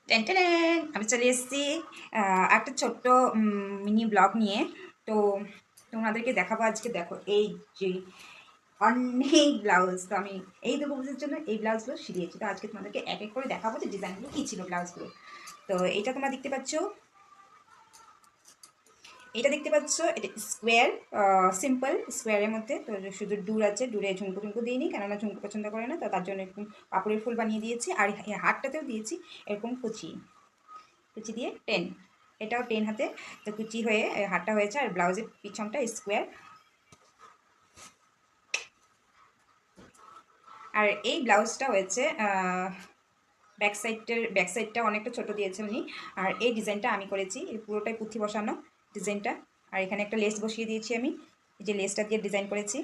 Ten ten, আমি চলে এসেছি একটা ছোট্ট মিনি ব্লগ নিয়ে। তো তোমাদেরকে দেখাবো আজকে। দেখো এই যে অনেক ব্লাউজ, তো আমি এই দুটো পুজোর জন্য এই ব্লাউজগুলো শিখিয়েছি। তো আজকে তোমাদেরকে এক এক করে দেখাবো যে ডিজাইনগুলো কী ছিল ব্লাউজগুলো। তো এটা তোমরা দেখতে পাচ্ছ, এটা দেখতে পাচ্ছ, এটা স্কোয়ার, সিম্পল স্কোয়ারের মধ্যে। তো শুধু ডুর আছে, ডুরে ঝুমকো টুমকো দিইনি, কেননা ঝুমকো পছন্দ করে না, তো তার জন্য এরকম কাপড়ের ফুল বানিয়ে দিয়েছি। আর হাতটাতেও দিয়েছি এরকম কুচি কুচি দিয়ে টেন, এটাও টেন হাতে, তো কুচি হয়ে হাতটা হয়েছে। আর ব্লাউজের পিছনটা স্কোয়ার। আর এই ব্লাউজটা হয়েছে ব্যাক সাইডটা অনেকটা ছোট দিয়েছে উনি। আর এই ডিজাইনটা আমি করেছি, এই পুরোটাই পুঁথি বসানো ডিজাইনটা। আর এখানে একটা লেস বসিয়ে দিয়েছি আমি, এই যে লেসটা দিয়ে ডিজাইন করেছি,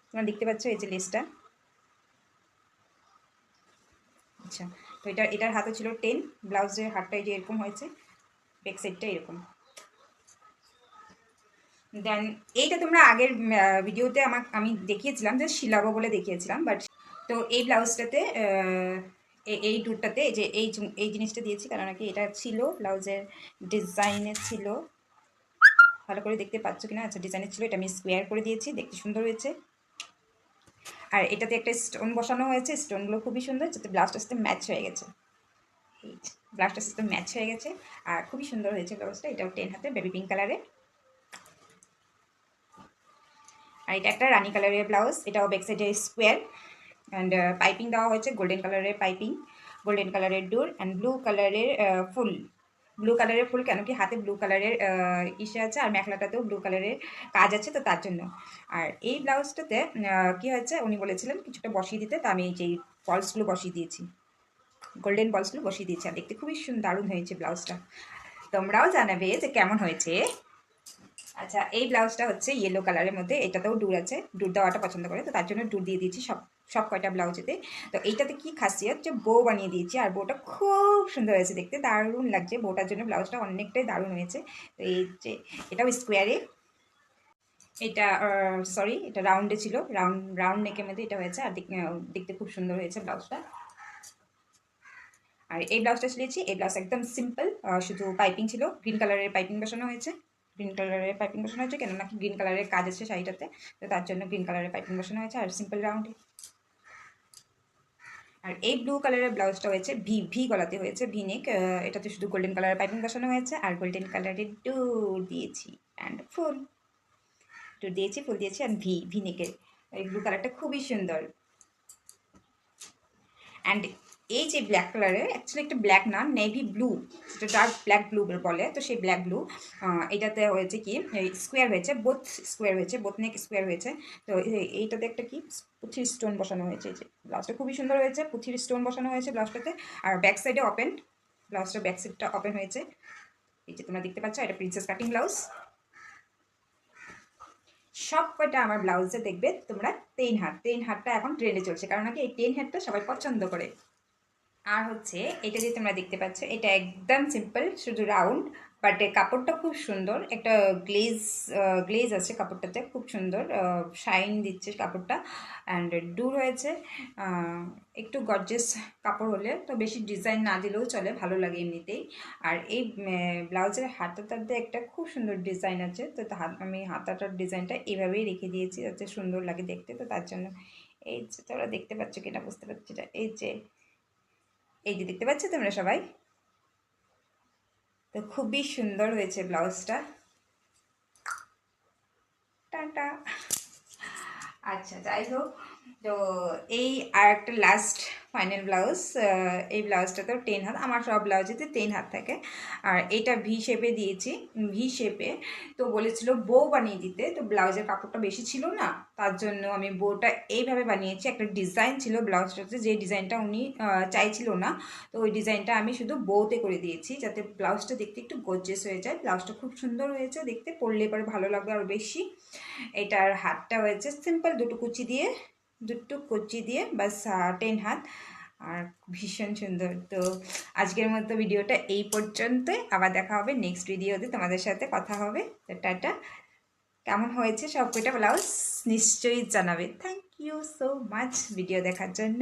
তোমরা দেখতে পাচ্ছ এই যে লেসটা। আচ্ছা, তো এটার হাতে ছিল টেন, ব্লাউজের হাতটা এই যে এরকম হয়েছে, ব্যাক সাইডটা এরকম। দেন এইটা তোমরা আগের ভিডিওতে আমি দেখিয়েছিলাম, যে শিলাবো বলে দেখিয়েছিলাম। বাট তো এই ব্লাউজটাতে এই ডুরটাতে এই যে এই জিনিসটা দিয়েছি, কারণ নাকি এটা ছিল ব্লাউজের ডিজাইনের ছিল। ভালো করে দেখতে পাচ্ছ কিনা? আচ্ছা, ডিজাইনের ছিল, এটা আমি স্কোয়ার করে দিয়েছি, দেখতে সুন্দর হয়েছে। আর এটাতে একটা স্টোন বসানো হয়েছে, স্টোনগুলো খুবই সুন্দর, যাতে ব্লাউজটার সাথে ম্যাচ হয়ে গেছে। এই ব্লাউজটার সাথে ম্যাচ হয়ে গেছে, আর খুবই সুন্দর হয়েছে ব্লাউজটা। এটাও টেন হাতে, বেবি পিঙ্ক কালারে। আর এটা একটা রানি কালারের ব্লাউজ, এটাও ব্যাক সাইডে স্কোয়ার। অ্যান্ড পাইপিং দেওয়া হয়েছে গোল্ডেন কালারের পাইপিং, গোল্ডেন কালারের ডোর অ্যান্ড ব্লু কালারের ফুল। ব্লু কালারের ফুল কেন কি হাতে ব্লু কালারের ইসে আছে, আর মেখলাটাতেও ব্লু কালারের কাজ আছে, তো তার জন্য। আর এই ব্লাউজটাতে কি হয়েছে, উনি বলেছিলেন কিছুটা বসিয়ে দিতে, তো আমি এই যে ফলসগুলো বসিয়ে দিয়েছি, গোল্ডেন বলসগুলো বসিয়ে দিয়েছি। আর দেখতে খুবই দারুণ হয়েছে ব্লাউজটা, তোমরাও জানাবে যে কেমন হয়েছে। আচ্ছা, এই ব্লাউজটা হচ্ছে ইয়েলো কালারের মধ্যে, এটাতেও ডুর আছে, ডুর দেওয়াটা পছন্দ করে, তো তার জন্য ডুর দিয়ে দিয়েছি সব সব কয়টা ব্লাউজেতে। তো এইটাতে কি খাসিয়ত, যে বউ বানিয়ে দিয়েছি, আর বউটা খুব সুন্দর হয়েছে, দেখতে দারুণ লাগছে। বউটার জন্য ব্লাউজটা অনেকটাই দারুণ হয়েছে। তো এই যে এটাও স্কোয়ারে, এটা সরি, এটা রাউন্ডে ছিল, রাউন্ড রাউন্ড নেকের মধ্যে এটা হয়েছে। আর দেখতে খুব সুন্দর হয়েছে ব্লাউজটা। আর এই ব্লাউজটা সিলিয়েছি, এই ব্লাউজ একদম সিম্পল, শুধু পাইপিং ছিল, গ্রিন কালারের পাইপিং বসানো হয়েছে। গ্রিন কালারের পাইপিং বসানো হয়েছে, কেন নাকি গ্রিন কালারের কাজ আছে শাড়িটাতে, তো তার জন্য গ্রিন কালারের পাইপিং বসানো হয়েছে। আর সিম্পল রাউন্ডে। আর এই ব্লু কালারের ব্লাউজটা হয়েছে ভি ভি গলাতে হয়েছে, ভি নেক। এটাতে শুধু গোল্ডেন কালারের পাইপিং বসানো হয়েছে, আর গোল্ডেন কালারের ডোর দিয়েছি অ্যান্ড ফুল, ডোর দিয়েছি, ফুল দিয়েছি, অ্যান্ড ভি ভি নেকের। এই ব্লু কালারটা খুবই সুন্দর। অ্যান্ড এই যে ব্ল্যাক কালারের, অ্যাকচুয়ালি একটা ব্ল্যাক না, নেভি ব্লু, যেটা ডার্ক ব্ল্যাক ব্লু বলে, তো সেই ব্ল্যাক ব্লু এটাতে হয়েছে কি স্কোয়ার হয়েছে, বোথ স্কোয়ার হয়েছে, বোথ নেক স্কোয়ার হয়েছে। তো এইটাতে একটা কি পুঁথির স্টোন বসানো হয়েছে, এই যে ব্লাউজটা খুবই সুন্দর হয়েছে, পুঁথির স্টোন বসানো হয়েছে ব্লাউজটাতে। আর ব্যাক সাইডে ওপেন, ব্লাউজটার ব্যাক সাইডটা ওপেন হয়েছে, এই যে তোমরা দেখতে পাচ্ছ, এটা প্রিন্সেস কাটিং ব্লাউজ। সব কয়টা আমার ব্লাউজে দেখবে তোমরা টেন হাত, টেন হাতটা এখন ট্রেন্ডে চলছে, কারণ নাকি এই টেন হাতটা সবাই পছন্দ করে। আর হচ্ছে এটা যে তোমরা দেখতে পাচ্ছ, এটা একদম সিম্পল, শুধু রাউন্ড, বাট কাপড়টা খুব সুন্দর, একটা গ্লেজ গ্লেজ আছে কাপড়টাতে, খুব সুন্দর শাইন দিচ্ছে কাপড়টা। অ্যান্ড দূর হয়েছে, একটু গর্জেস কাপড় হলে তো বেশি ডিজাইন না দিলেও চলে, ভালো লাগে এমনিতেই। আর এই ব্লাউজের হাতাটাতে একটা খুব সুন্দর ডিজাইন আছে, তো আমি হাতাটার ডিজাইনটা এভাবেই রেখে দিয়েছি যাতে সুন্দর লাগে দেখতে, তো তার জন্য। এই যে তোমরা দেখতে পাচ্ছ কিনা বুঝতে পারছি না, এই যে দেখতে পাচ্ছ তোমরা সবাই, তো খুবই সুন্দর হয়েছে ব্লাউজটা। টাটা। আচ্ছা, যাই হোক, তো এই আর একটা লাস্ট ফাইনাল ব্লাউজ, এই ব্লাউজটা তো টেন হাত, আমার সব ব্লাউজেতে টেন হাত থাকে। আর এটা ভি শেপে দিয়েছি, ভি শেপে। তো বলেছিল বউ বানিয়ে দিতে, তো ব্লাউজের কাপড়টা বেশি ছিল না, তার জন্য আমি বউটা এইভাবে বানিয়েছি। একটা ডিজাইন ছিল ব্লাউজটাতে, যে ডিজাইনটা উনি চাইছিল না, তো ওই ডিজাইনটা আমি শুধু বউতে করে দিয়েছি, যাতে ব্লাউজটা দেখতে একটু গর্জিয়াস হয়ে যায়। ব্লাউজটা খুব সুন্দর হয়েছে দেখতে, পরলে এবার ভালো লাগবে আরও বেশি। এটার হাতটা হয়েছে সিম্পল, দুটো কুচি দিয়ে বাস, টেন হাত। আর ভীষণ সুন্দর। তো আজকের মতো ভিডিওটা এই পর্যন্তই, আবার দেখা হবে নেক্সট ভিডিওতে, তোমাদের সাথে কথা হবে। তো টাটা। কেমন হয়েছে সব কয়টা ব্লাউজ নিশ্চয়ই জানাবে। Thank you so much video দেখার জন্য।